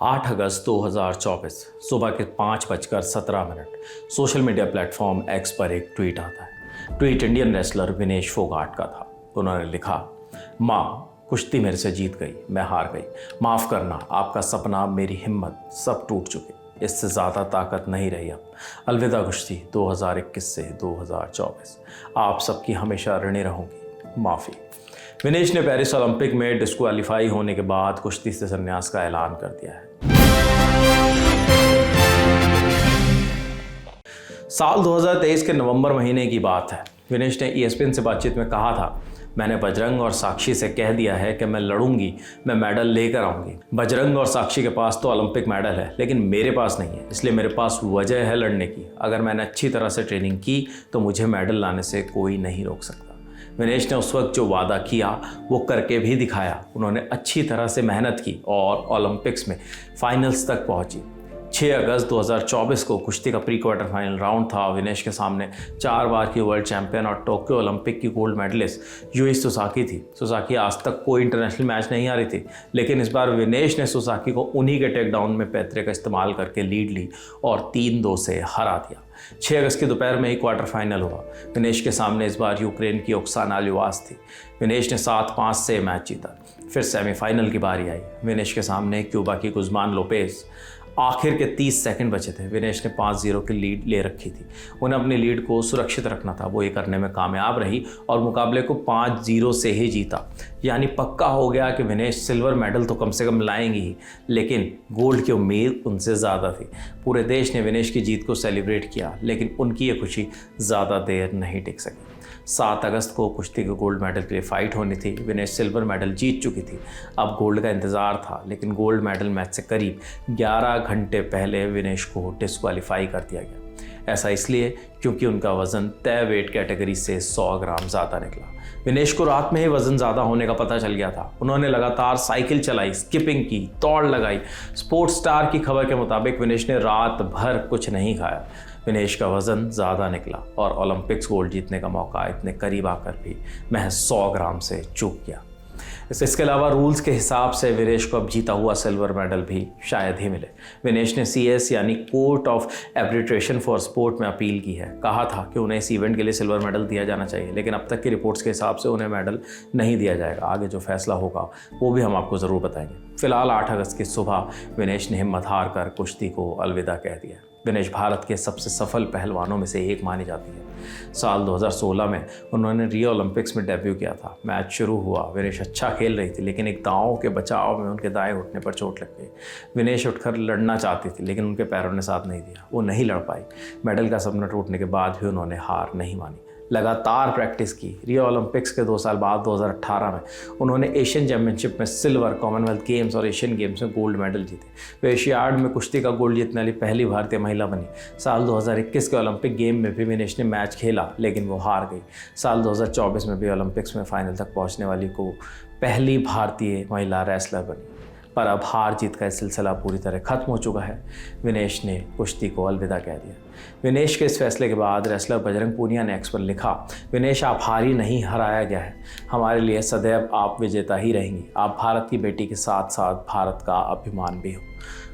8 अगस्त 2024 सुबह के 5:17 social media platform x पर एक ट्वीट आता है। Tweet Indian wrestler Vinesh Phogat का था। उन्होंने लिखा, माँ कुश्ती मेरे से जीत गई, मैं हार गई, माफ़ करना, आपका सपना, मेरी हिम्मत सब टूट चुके, इससे ज़्यादा ताकत नहीं रही अब। अलविदा कुश्ती 2021 से 2024। आप सबकी हमेशा ऋणी रहूँगी, माफ़ी। विनेश ने पेरिस ओलंपिक में डिस्क्वालीफाई होने के बाद कुश्ती से संन्यास का ऐलान कर दिया है। साल 2023 के नवंबर महीने की बात है। विनेश ने ESPN से बातचीत में कहा था, मैंने बजरंग और साक्षी से कह दिया है कि मैं लड़ूंगी, मैं मेडल लेकर आऊंगी। बजरंग और साक्षी के पास तो ओलंपिक मेडल है, लेकिन मेरे पास नहीं है, इसलिए मेरे पास वजह है लड़ने की। अगर मैंने अच्छी तरह से ट्रेनिंग की तो मुझे मेडल लाने से कोई नहीं रोक सकता। विनेश ने उस वक्त जो वादा किया वो करके भी दिखाया। उन्होंने अच्छी तरह से मेहनत की और ओलंपिक्स में फाइनल्स तक पहुंची। 6 अगस्त 2024 को कुश्ती का प्री क्वार्टर फाइनल राउंड था। विनेश के सामने 4 बार की वर्ल्ड चैंपियन और टोक्यो ओलंपिक की गोल्ड मेडलिस्ट यूई सुसाकी थी। सुसाकी आज तक कोई इंटरनेशनल मैच नहीं हारी थी, लेकिन इस बार विनेश ने सुसाकी को उन्हीं के टेकडाउन में पैतरे का इस्तेमाल करके लीड ली और 3-2 से हरा दिया। 6 अगस्त की दोपहर में ही क्वार्टर फाइनल हुआ। विनेश के सामने इस बार यूक्रेन की ओक्साना लिवास थी। विनेश ने 7-5 से मैच जीता। फिर सेमीफाइनल की बारी आई। विनेश के सामने क्यूबा की गुज़मान लोपेज। आखिर के 30 सेकंड बचे थे। विनेश ने 5-0 की लीड ले रखी थी। उन्हें अपनी लीड को सुरक्षित रखना था। वो ये करने में कामयाब रही और मुकाबले को 5-0 से ही जीता। यानी पक्का हो गया कि विनेश सिल्वर मेडल तो कम से कम लाएंगी ही, लेकिन गोल्ड की उम्मीद उनसे ज़्यादा थी। पूरे देश ने विनेश की जीत को सेलिब्रेट किया, लेकिन उनकी ये खुशी ज़्यादा देर नहीं टिक सकी। 7 अगस्त को कुश्ती के गोल्ड मेडल के लिए फाइट होनी थी। विनेश सिल्वर मेडल जीत चुकी थी, अब गोल्ड का इंतज़ार था, लेकिन गोल्ड मेडल मैच से करीब 11 घंटे पहले विनेश को डिस्क्वालीफाई कर दिया गया। ऐसा इसलिए क्योंकि उनका वज़न तय वेट कैटेगरी से 100 ग्राम ज़्यादा निकला। विनेश को रात में ही वज़न ज़्यादा होने का पता चल गया था। उन्होंने लगातार साइकिल चलाई, स्किपिंग की, दौड़ लगाई। स्पोर्ट्स स्टार की खबर के मुताबिक विनेश ने रात भर कुछ नहीं खाया। विनेश का वज़न ज़्यादा निकला और ओलंपिक्स गोल्ड जीतने का मौका इतने करीब आकर भी महज 100 ग्राम से चूक गया। इसके अलावा रूल्स के हिसाब से विनेश को अब जीता हुआ सिल्वर मेडल भी शायद ही मिले। विनेश ने CS यानी court of arbitration for sport में अपील की है। कहा था कि उन्हें इस इवेंट के लिए सिल्वर मेडल दिया जाना चाहिए, लेकिन अब तक की रिपोर्ट्स के हिसाब से उन्हें मेडल नहीं दिया जाएगा। आगे जो फैसला होगा वो भी हम आपको ज़रूर बताएंगे। फिलहाल 8 अगस्त की सुबह विनेश ने हिम्मत हार कर कुश्ती को अलविदा कह दिया। विनेश भारत के सबसे सफल पहलवानों में से एक मानी जाती है। साल 2016 में उन्होंने रियो ओलंपिक्स में डेब्यू किया था। मैच शुरू हुआ, विनेश अच्छा खेल रही थी, लेकिन एक दांव के बचाव में उनके दाएं घुटने पर चोट लग गई। विनेश उठकर लड़ना चाहती थी, लेकिन उनके पैरों ने साथ नहीं दिया। वो नहीं लड़ पाई। मेडल का सपना टूटने के बाद भी उन्होंने हार नहीं मानी। लगातार प्रैक्टिस की। रियो ओलंपिक्स के 2 साल बाद 2018 में उन्होंने एशियन चैम्पियनशिप में सिल्वर, कॉमनवेल्थ गेम्स और एशियन गेम्स में गोल्ड मेडल जीते। वे एशियाड में कुश्ती का गोल्ड जीतने वाली पहली भारतीय महिला बनी। साल 2021 के ओलंपिक गेम में भी विनेश ने मैच खेला, लेकिन वो हार गई। साल 2024 में भी ओलंपिक्स में फाइनल तक पहुँचने वाली को पहली भारतीय महिला रेसलर बनी। पर अब हार जीत का सिलसिला पूरी तरह खत्म हो चुका है। विनेश ने कुश्ती को अलविदा कह दिया। विनेश के इस फैसले के बाद रेसलर बजरंग पूनिया ने एक्स पर लिखा, विनेश आप हारी नहीं, हराया गया है। हमारे लिए सदैव आप विजेता ही रहेंगी। आप भारत की बेटी के साथ साथ भारत का अभिमान भी हो।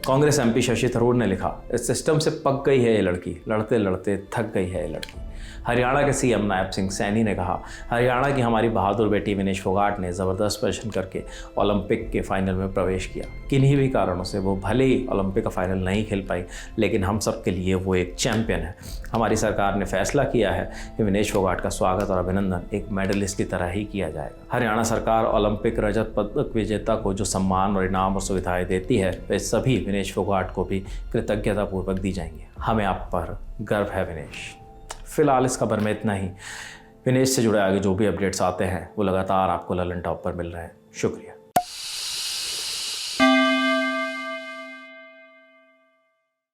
कांग्रेस MP शशि थरूर ने लिखा, इस सिस्टम से पक गई है ये लड़की, लड़ते लड़ते थक गई है ये लड़की। हरियाणा के CM नायब सिंह सैनी ने कहा, हरियाणा की हमारी बहादुर बेटी विनेश फोगाट ने ज़बरदस्त प्रदर्शन करके ओलंपिक के फाइनल में प्रवेश किया। किन्हीं भी कारणों से वो भले ही ओलंपिक का फाइनल नहीं खेल पाई, लेकिन हम सब के लिए वो एक चैंपियन है। हमारी सरकार ने फैसला किया है कि विनेश फोगाट का स्वागत और अभिनंदन एक मेडलिस्ट की तरह ही किया जाएगा। हरियाणा सरकार ओलंपिक रजत पदक विजेता को जो सम्मान और इनाम और सुविधाएँ देती है, वे सभी विनेश फोगाट को भी कृतज्ञतापूर्वक दी जाएंगी। हमें आप पर गर्व है विनेश। फिलहाल इस खबर में इतना ही। विनेश से जुड़े आगे जो भी अपडेट्स आते हैं वो लगातार आपको ललन टॉप पर मिल रहे हैं। शुक्रिया।